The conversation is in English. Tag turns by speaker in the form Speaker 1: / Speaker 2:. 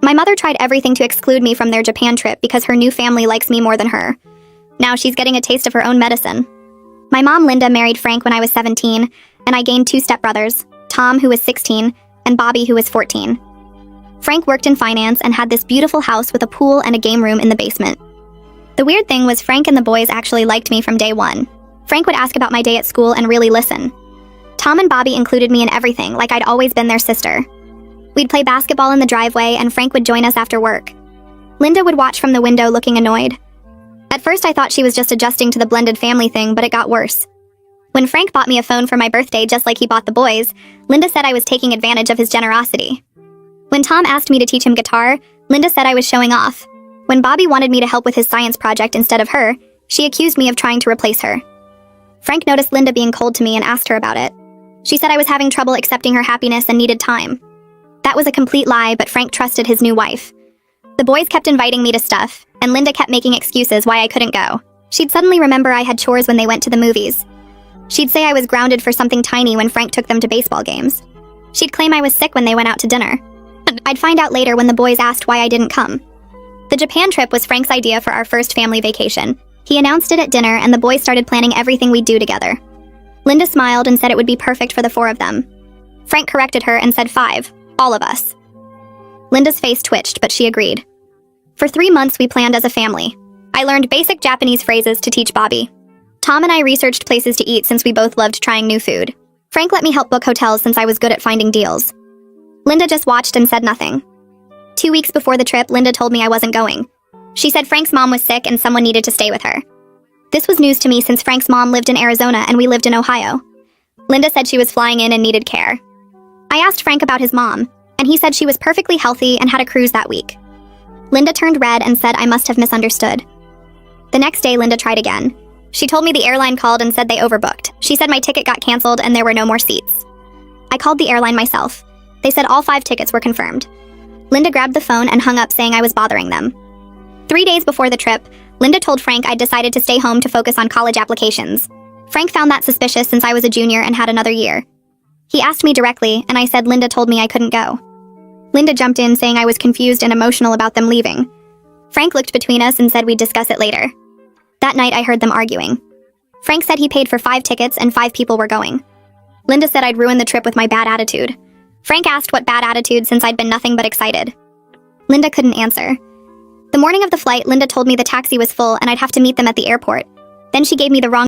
Speaker 1: My mother tried everything to exclude me from their Japan trip because her new family likes me more than her. Now she's getting a taste of her own medicine. My mom, Linda, married Frank when I was 17, and I gained 2 stepbrothers, Tom, who was 16, and Bobby, who was 14. Frank worked in finance and had this beautiful house with a pool and a game room in the basement. The weird thing was Frank and the boys actually liked me from day one. Frank would ask about my day at school and really listen. Tom and Bobby included me in everything, like I'd always been their sister. We'd play basketball in the driveway, and Frank would join us after work. Linda would watch from the window looking annoyed. At first I thought she was just adjusting to the blended family thing, but it got worse. When Frank bought me a phone for my birthday just like he bought the boys, Linda said I was taking advantage of his generosity. When Tom asked me to teach him guitar, Linda said I was showing off. When Bobby wanted me to help with his science project instead of her, she accused me of trying to replace her. Frank noticed Linda being cold to me and asked her about it. She said I was having trouble accepting her happiness and needed time. That was a complete lie, but Frank trusted his new wife. The boys kept inviting me to stuff, and Linda kept making excuses why I couldn't go. She'd suddenly remember I had chores when they went to the movies. She'd say I was grounded for something tiny when Frank took them to baseball games. She'd claim I was sick when they went out to dinner. I'd find out later when the boys asked why I didn't come. The Japan trip was Frank's idea for our first family vacation. He announced it at dinner, and the boys started planning everything we'd do together. Linda smiled and said it would be perfect for the 4 of them. Frank corrected her and said 5, all of us. Linda's face twitched, but she agreed. For 3 months, we planned as a family. I learned basic Japanese phrases to teach Bobby. Tom and I researched places to eat since we both loved trying new food. Frank let me help book hotels since I was good at finding deals. Linda just watched and said nothing. 2 weeks before the trip, Linda told me I wasn't going. She said Frank's mom was sick and someone needed to stay with her. This was news to me since Frank's mom lived in Arizona and we lived in Ohio. Linda said she was flying in and needed care. I asked Frank about his mom, and he said she was perfectly healthy and had a cruise that week. Linda turned red and said I must have misunderstood. The next day, Linda tried again. She told me the airline called and said they overbooked. She said my ticket got canceled and there were no more seats. I called the airline myself. They said all 5 tickets were confirmed. Linda grabbed the phone and hung up saying I was bothering them. 3 days before the trip, Linda told Frank I'd decided to stay home to focus on college applications. Frank found that suspicious since I was a junior and had another year. He asked me directly, and I said Linda told me I couldn't go. Linda jumped in saying I was confused and emotional about them leaving. Frank looked between us and said we'd discuss it later. That night I heard them arguing. Frank said he paid for 5 tickets and 5 people were going. Linda said I'd ruined the trip with my bad attitude. Frank asked what bad attitude since I'd been nothing but excited. Linda couldn't answer. The morning of the flight, Linda told me the taxi was full and I'd have to meet them at the airport. Then she gave me the wrong